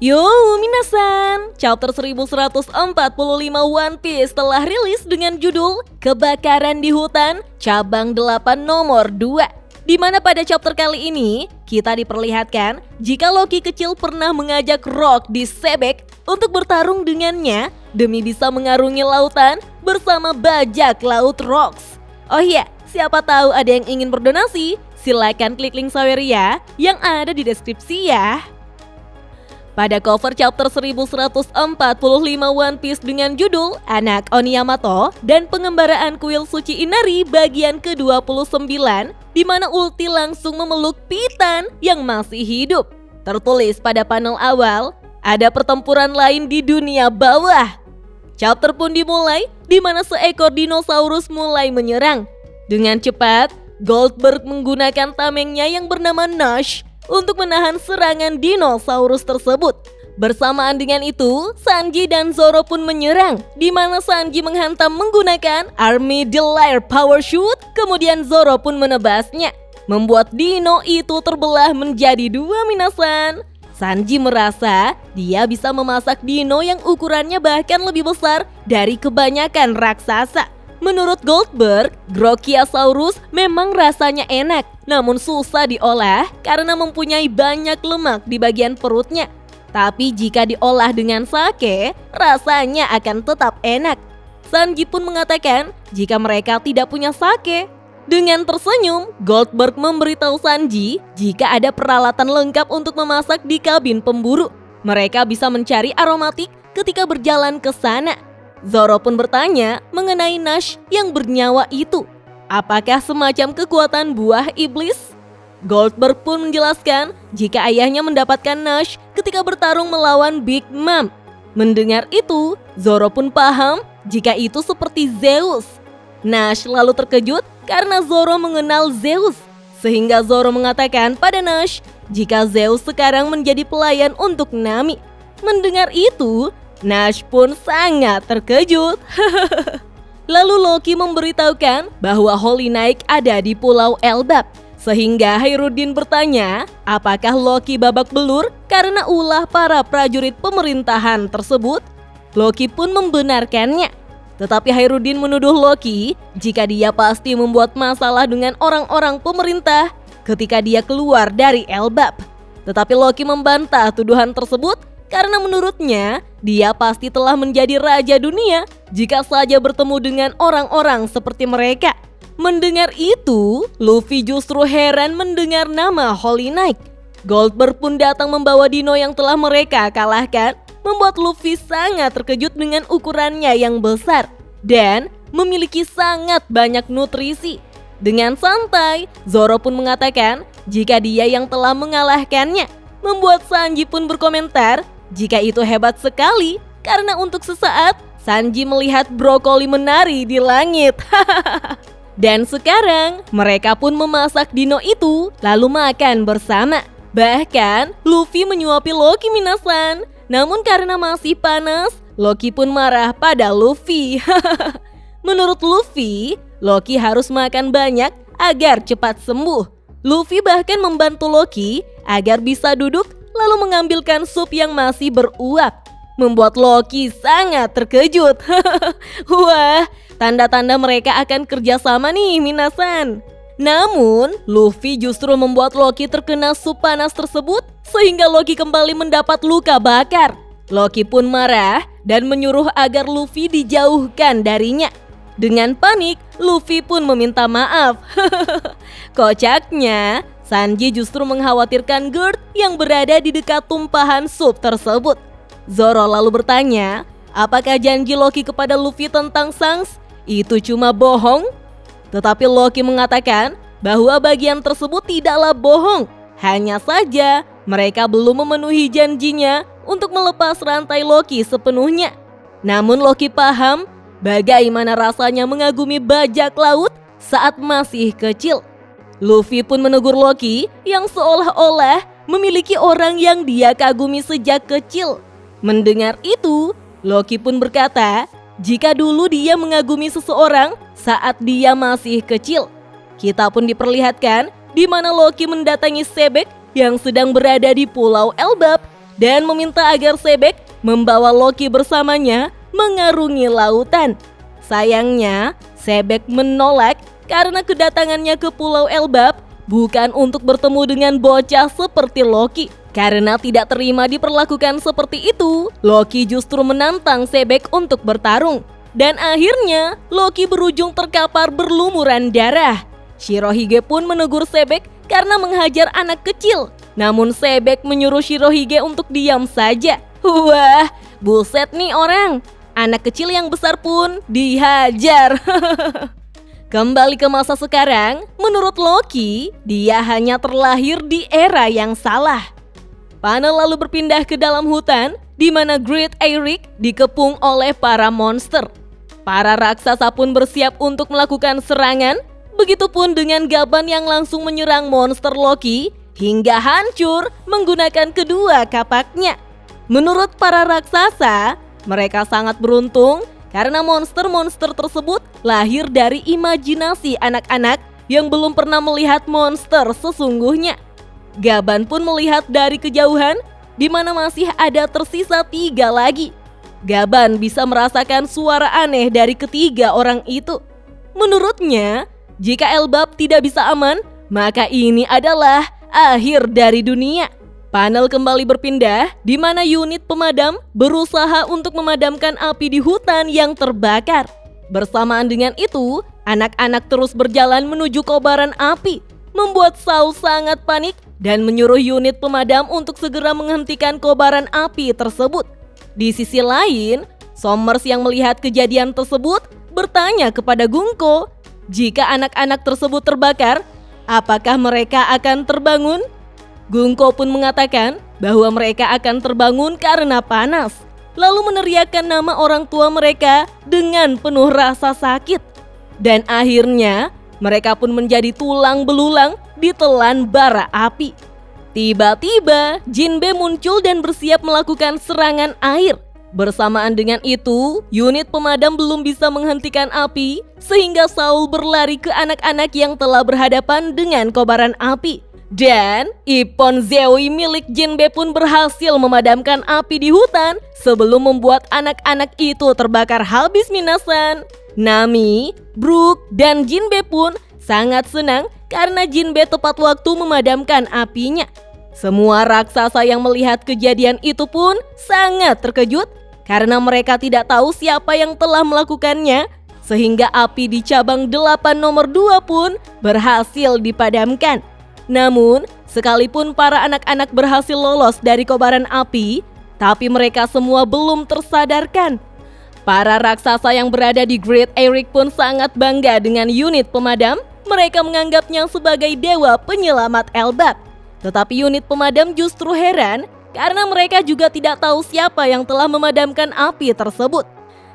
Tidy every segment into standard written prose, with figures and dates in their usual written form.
Yo minasan, chapter 1145 One Piece telah rilis dengan judul Kebakaran di Hutan Cabang 8 nomor 2. Di mana pada chapter kali ini kita diperlihatkan jika Loki kecil pernah mengajak Rock di Sebek untuk bertarung dengannya demi bisa mengarungi lautan bersama bajak laut Rocks. Oh iya, siapa tahu ada yang ingin berdonasi, silakan klik link Saweria yang ada di deskripsi ya. Pada cover chapter 1145 One Piece dengan judul Anak Oniyamato dan pengembaraan kuil suci Inari bagian ke-29, di mana Ulti langsung memeluk Titan yang masih hidup. Tertulis pada panel awal, ada pertempuran lain di dunia bawah. Chapter pun dimulai di mana seekor dinosaurus mulai menyerang. Dengan cepat, Goldberg menggunakan tamengnya yang bernama Nash untuk menahan serangan dinosaurus tersebut. Bersamaan dengan itu, Sanji dan Zoro pun menyerang, di mana Sanji menghantam menggunakan Army Delayed Power Shoot, kemudian Zoro pun menebasnya, membuat dino itu terbelah menjadi dua minasan. Sanji merasa dia bisa memasak dino yang ukurannya bahkan lebih besar dari kebanyakan raksasa. Menurut Goldberg, Brachiosaurus memang rasanya enak, namun susah diolah karena mempunyai banyak lemak di bagian perutnya. Tapi jika diolah dengan sake, rasanya akan tetap enak. Sanji pun mengatakan jika mereka tidak punya sake. Dengan tersenyum, Goldberg memberitahu Sanji jika ada peralatan lengkap untuk memasak di kabin pemburu. Mereka bisa mencari aromatik ketika berjalan ke sana. Zoro pun bertanya mengenai Nash yang bernyawa itu. Apakah semacam kekuatan buah iblis? Goldberg pun menjelaskan jika ayahnya mendapatkan Nash ketika bertarung melawan Big Mom. Mendengar itu, Zoro pun paham jika itu seperti Zeus. Nash lalu terkejut karena Zoro mengenal Zeus, sehingga Zoro mengatakan pada Nash jika Zeus sekarang menjadi pelayan untuk Nami. Mendengar itu, Nash pun sangat terkejut. Lalu Loki memberitahukan bahwa Holy Knight ada di Pulau Elbap, sehingga Hairudin bertanya apakah Loki babak belur karena ulah para prajurit pemerintahan tersebut. Loki pun membenarkannya, tetapi Hairudin menuduh Loki jika dia pasti membuat masalah dengan orang-orang pemerintah ketika dia keluar dari Elbap. Tetapi Loki membantah tuduhan tersebut karena menurutnya dia pasti telah menjadi raja dunia jika saja bertemu dengan orang-orang seperti mereka. Mendengar itu, Luffy justru heran mendengar nama Holy Knight. Goldberg pun datang membawa dino yang telah mereka kalahkan, membuat Luffy sangat terkejut dengan ukurannya yang besar dan memiliki sangat banyak nutrisi. Dengan santai, Zoro pun mengatakan jika dia yang telah mengalahkannya, membuat Sanji pun berkomentar jika itu hebat sekali karena untuk sesaat Sanji melihat brokoli menari di langit. Dan sekarang mereka pun memasak dino itu lalu makan bersama. Bahkan Luffy menyuapi Loki minasan. Namun karena masih panas, Loki pun marah pada Luffy. Menurut Luffy, Loki harus makan banyak agar cepat sembuh. Luffy bahkan membantu Loki agar bisa duduk lalu mengambilkan sup yang masih beruap, membuat Loki sangat terkejut. Wah, tanda-tanda mereka akan kerjasama nih minasan. Namun, Luffy justru membuat Loki terkena sup panas tersebut sehingga Loki kembali mendapat luka bakar. Loki pun marah dan menyuruh agar Luffy dijauhkan darinya. Dengan panik, Luffy pun meminta maaf. Kocaknya, Sanji justru mengkhawatirkan Gerd yang berada di dekat tumpahan sup tersebut. Zoro lalu bertanya, apakah janji Loki kepada Luffy tentang Shanks itu cuma bohong? Tetapi Loki mengatakan bahwa bagian tersebut tidaklah bohong. Hanya saja mereka belum memenuhi janjinya untuk melepas rantai Loki sepenuhnya. Namun Loki paham bagaimana rasanya mengagumi bajak laut saat masih kecil. Luffy pun menegur Loki yang seolah-olah memiliki orang yang dia kagumi sejak kecil. Mendengar itu, Loki pun berkata jika dulu dia mengagumi seseorang saat dia masih kecil. Kita pun diperlihatkan di mana Loki mendatangi Sebek yang sedang berada di Pulau Elbap dan meminta agar Sebek membawa Loki bersamanya mengarungi lautan. Sayangnya, Sebek menolak karena kedatangannya ke Pulau Elbap bukan untuk bertemu dengan bocah seperti Loki. Karena tidak terima diperlakukan seperti itu, Loki justru menantang Sebek untuk bertarung. Dan akhirnya, Loki berujung terkapar berlumuran darah. Shirohige pun menegur Sebek karena menghajar anak kecil. Namun Sebek menyuruh Shirohige untuk diam saja. Wah, buset nih orang. Anak kecil yang besar pun dihajar. Kembali ke masa sekarang, menurut Loki, dia hanya terlahir di era yang salah. Panel lalu berpindah ke dalam hutan, di mana Great Eyrick dikepung oleh para monster. Para raksasa pun bersiap untuk melakukan serangan, begitupun dengan Gaban yang langsung menyerang monster Loki, hingga hancur menggunakan kedua kapaknya. Menurut para raksasa, mereka sangat beruntung karena monster-monster tersebut lahir dari imajinasi anak-anak yang belum pernah melihat monster sesungguhnya. Gaban pun melihat dari kejauhan di mana masih ada tersisa 3 lagi. Gaban bisa merasakan suara aneh dari ketiga orang itu. Menurutnya, jika Elbap tidak bisa aman, maka ini adalah akhir dari dunia. Panel kembali berpindah di mana unit pemadam berusaha untuk memadamkan api di hutan yang terbakar. Bersamaan dengan itu, anak-anak terus berjalan menuju kobaran api, membuat Saul sangat panik dan menyuruh unit pemadam untuk segera menghentikan kobaran api tersebut. Di sisi lain, Sommers yang melihat kejadian tersebut bertanya kepada Gunko, jika anak-anak tersebut terbakar, apakah mereka akan terbangun? Gunko pun mengatakan bahwa mereka akan terbangun karena panas, lalu meneriakkan nama orang tua mereka dengan penuh rasa sakit. Dan akhirnya, mereka pun menjadi tulang belulang ditelan bara api. Tiba-tiba, Jinbe muncul dan bersiap melakukan serangan air. Bersamaan dengan itu, unit pemadam belum bisa menghentikan api, sehingga Saul berlari ke anak-anak yang telah berhadapan dengan kobaran api. Dan Ippon Zeoi milik Jinbe pun berhasil memadamkan api di hutan sebelum membuat anak-anak itu terbakar habis minasan. Nami, Brook, dan Jinbe pun sangat senang karena Jinbe tepat waktu memadamkan apinya. Semua raksasa yang melihat kejadian itu pun sangat terkejut karena mereka tidak tahu siapa yang telah melakukannya, sehingga api di cabang 8 nomor 2 pun berhasil dipadamkan. Namun, sekalipun para anak-anak berhasil lolos dari kobaran api, tapi mereka semua belum tersadarkan. Para raksasa yang berada di Great Eyrick pun sangat bangga dengan unit pemadam. Mereka menganggapnya sebagai dewa penyelamat Elbap. Tetapi unit pemadam justru heran karena mereka juga tidak tahu siapa yang telah memadamkan api tersebut.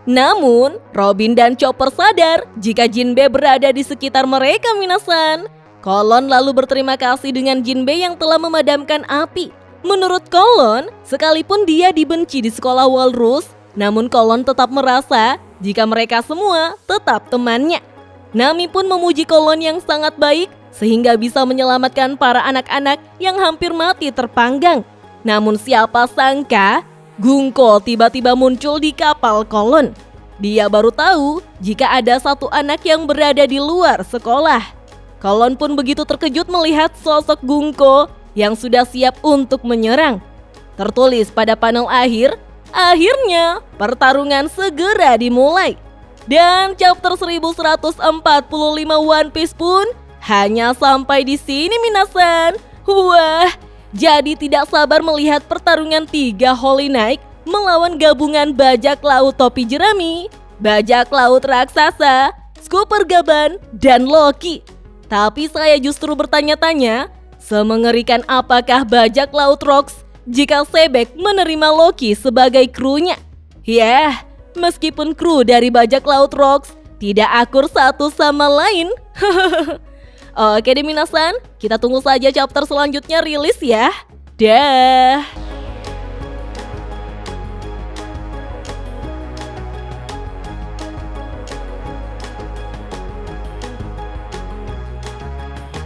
Namun, Robin dan Chopper sadar jika Jinbe berada di sekitar mereka minasan. Kolon lalu berterima kasih dengan Jinbe yang telah memadamkan api. Menurut Kolon, sekalipun dia dibenci di sekolah Walrus, namun Kolon tetap merasa jika mereka semua tetap temannya. Nami pun memuji Kolon yang sangat baik sehingga bisa menyelamatkan para anak-anak yang hampir mati terpanggang. Namun siapa sangka, Gunko tiba-tiba muncul di kapal Kolon. Dia baru tahu jika ada satu anak yang berada di luar sekolah. Kolon pun begitu terkejut melihat sosok Gunko yang sudah siap untuk menyerang. Tertulis pada panel akhir, akhirnya pertarungan segera dimulai. Dan chapter 1145 One Piece pun hanya sampai di sini minasan. Wah, jadi tidak sabar melihat pertarungan 3 Holy Knight melawan gabungan bajak laut topi jerami, bajak laut raksasa, Scooper Gaban, dan Loki. Tapi saya justru bertanya-tanya, semengerikan apakah bajak laut Rocks jika Sebek menerima Loki sebagai krunya? Yah, meskipun kru dari bajak laut Rocks tidak akur satu sama lain. Oke deh minasan, kita tunggu saja chapter selanjutnya rilis ya. Dah.